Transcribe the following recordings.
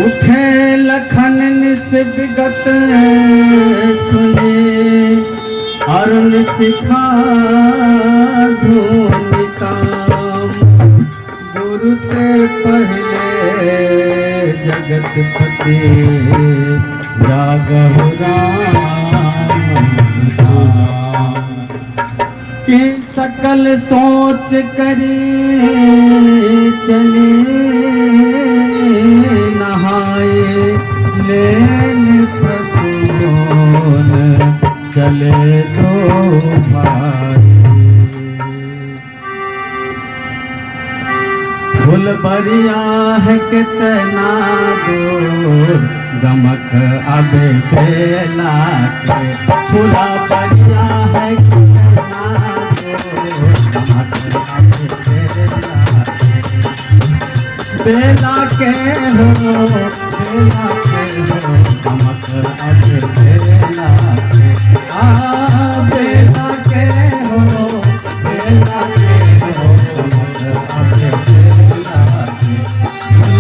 उठे लखन निस विगत सुने अरुण सिखा धूलिका गुरु ते पहले जगत पति जागहु राम कि सकल सोच करी चले नहाए लेन प्रसून चले दो भाई फुलबरिया है कितना दूर गमक अब बेला के फुला बरिया है कितना दूर गमक अब बेला के हो गमक अब बेला के बेला के हो बेला के हो गमक अब बेला के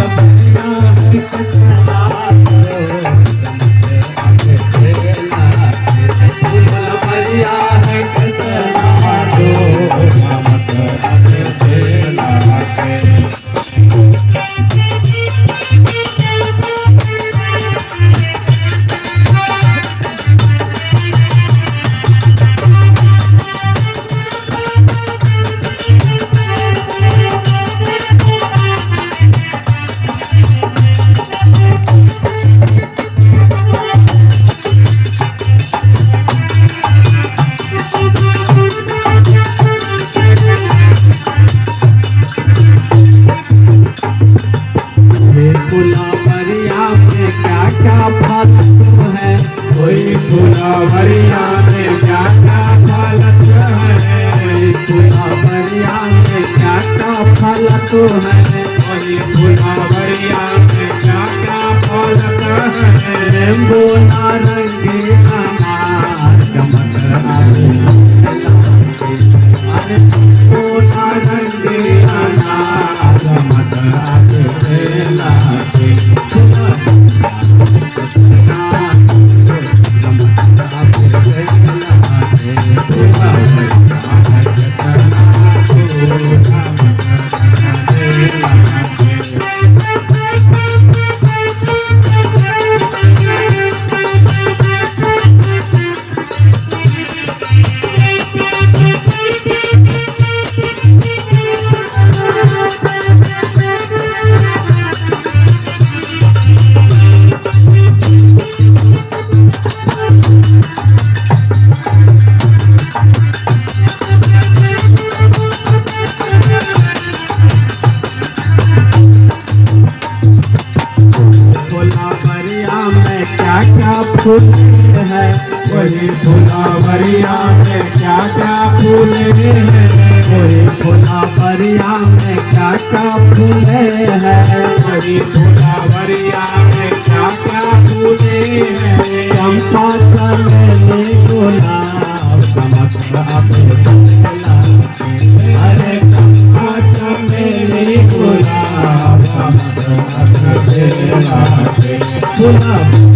फुलबरिया है कितना दूर गमक अब बेला के फुलबरिया है कितना दूर गमक अब बेला के फुलबरिया में क्या क्या फालतू है कोई फुलबरिया में क्या क्या फालतू है फुलबरिया में क्या क्या फालतू है कोई फुलबरिया में क्या क्या फालतू है बोला रंगी अनार चमक अरे बोला रंगी अनार चमक बेला के फूल है वही फुलबरिया में क्या क्या फूल है वही फुलबरिया में क्या क्या फूल है वही फुलबरिया में क्या क्या फूल है चंपा चमेली गुलाब चमक अब बेला अरे चंपा चमेली गुलाब चमक अब बेला गुलाब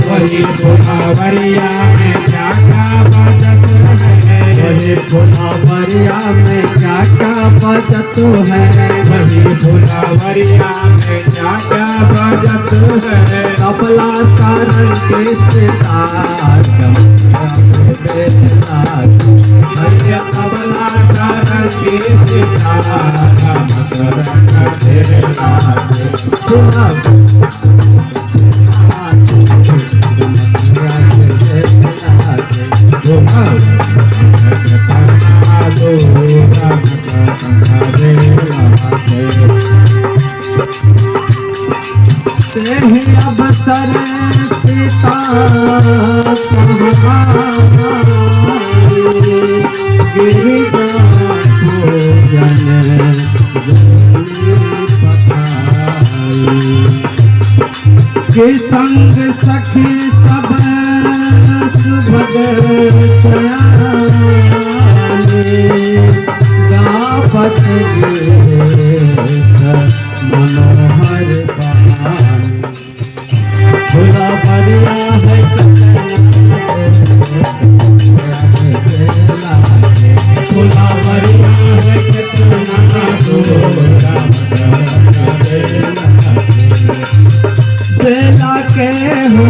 वही फुलबरिया में क्या क्या बचत है वही फुलबरिया में क्या क्या बचत है वही फुलबरिया में क्या क्या बचत है कपला सारंग के सितार बेला कपला सारंग के सितार अवसर पिता गिरिजा भोजन के संग सखी सब सुभग गावत मनोहर कहानी फुलवरिया है फुलवरिया है कितना बेला के हो